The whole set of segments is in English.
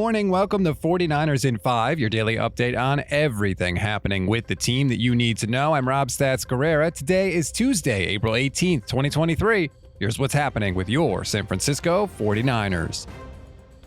morning. Welcome to 49ers in 5, your daily update on everything happening with the team that you need to know. I'm Rob Stats Guerrera. Today is Tuesday, April 18th, 2023. Here's what's happening with your San Francisco 49ers.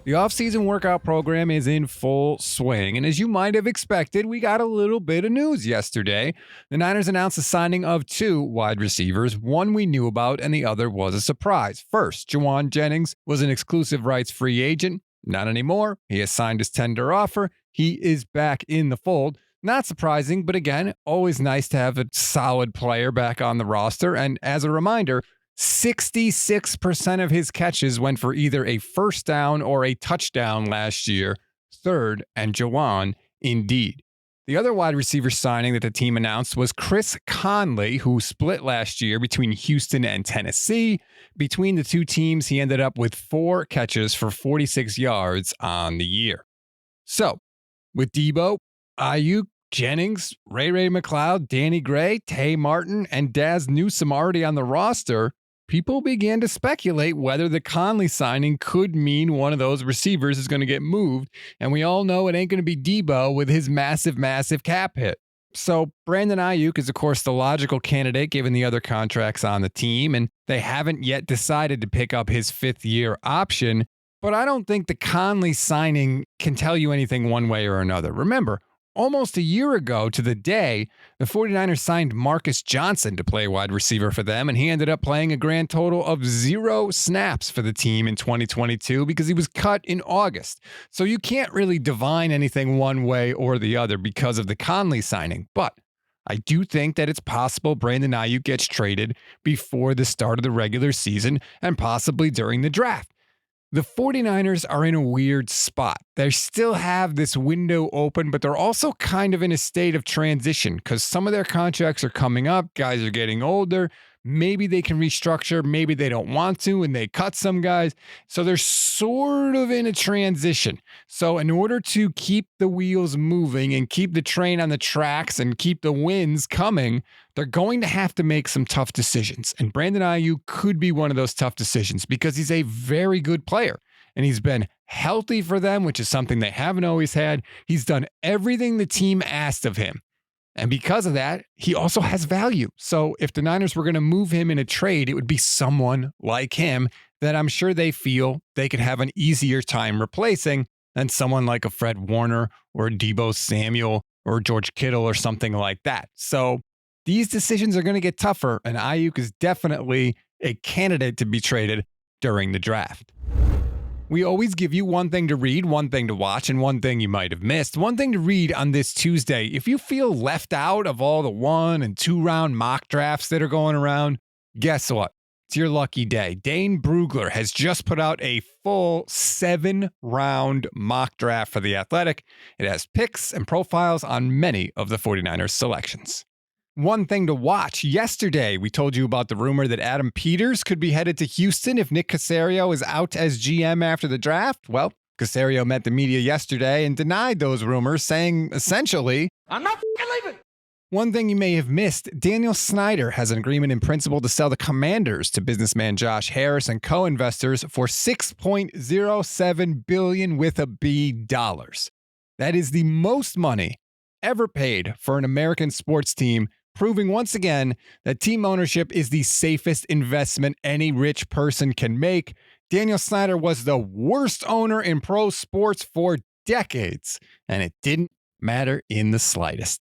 The offseason workout program is in full swing, and as you might have expected, we got a little bit of news yesterday. The Niners announced the signing of two wide receivers. One we knew about, and the other was a surprise. First, Jauan Jennings was an exclusive rights free agent. Not anymore. He has signed his tender offer. He is back in the fold. Not surprising, but again, always nice to have a solid player back on the roster. And as a reminder, 66% of his catches went for either a first down or a touchdown last year. Third, and Jauan indeed. The other wide receiver signing that the team announced was Chris Conley, who split last year between Houston and Tennessee. Between the two teams, he ended up with 4 catches for 46 yards on the year. So, with Debo, Aiyuk, Jennings, Ray McLeod, Danny Gray, Tay Martin, and Daz Newsome already on the roster, people began to speculate whether the Conley signing could mean one of those receivers is going to get moved, and we all know it ain't going to be Debo with his massive cap hit. So Brandon Aiyuk is, of course, the logical candidate given the other contracts on the team, and they haven't yet decided to pick up his 5th-year option, but I don't think the Conley signing can tell you anything one way or another. Remember, almost a year ago to the day, the 49ers signed Marcus Johnson to play wide receiver for them, and he ended up playing a grand total of 0 snaps for the team in 2022 because he was cut in August. So you can't really divine anything one way or the other because of the Conley signing. But I do think that it's possible Brandon Aiyuk gets traded before the start of the regular season and possibly during the draft. The 49ers are in a weird spot. They still have this window open, but they're also kind of in a state of transition because some of their contracts are coming up. Guys are getting older. Maybe they can restructure. Maybe they don't want to, and they cut some guys. So they're sort of in a transition. So in order to keep the wheels moving and keep the train on the tracks and keep the wins coming, they're going to have to make some tough decisions. And Brandon Aiyuk could be one of those tough decisions because he's a very good player. And he's been healthy for them, which is something they haven't always had. He's done everything the team asked of him. And because of that, he also has value. So if the Niners were going to move him in a trade, it would be someone like him that I'm sure they feel they could have an easier time replacing than someone like a Fred Warner or a Deebo Samuel or George Kittle or something like that. So these decisions are going to get tougher, and Aiyuk is definitely a candidate to be traded during the draft. We always give you one thing to read, one thing to watch, and one thing you might have missed. One thing to read on this Tuesday. If you feel left out of all the 1- and 2-round mock drafts that are going around, guess what? It's your lucky day. Dane Brugler has just put out a full 7-round mock draft for The Athletic. It has picks and profiles on many of the 49ers selections. One thing to watch. Yesterday, we told you about the rumor that Adam Peters could be headed to Houston if Nick Caserio is out as GM after the draft. Well, Caserio met the media yesterday and denied those rumors, saying essentially, "I'm not leaving." One thing you may have missed, Daniel Snyder has an agreement in principle to sell the Commanders to businessman Josh Harris and co-investors for $6.07 billion with a B dollars. That is the most money ever paid for an American sports team, proving once again that team ownership is the safest investment any rich person can make. Daniel Snyder was the worst owner in pro sports for decades, and it didn't matter in the slightest.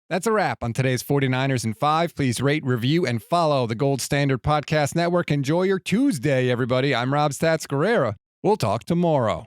That's a wrap on today's 49ers in 5. Please rate, review, and follow the Gold Standard Podcast Network. Enjoy your Tuesday, everybody. I'm Rob Stats Guerrera. We'll talk tomorrow.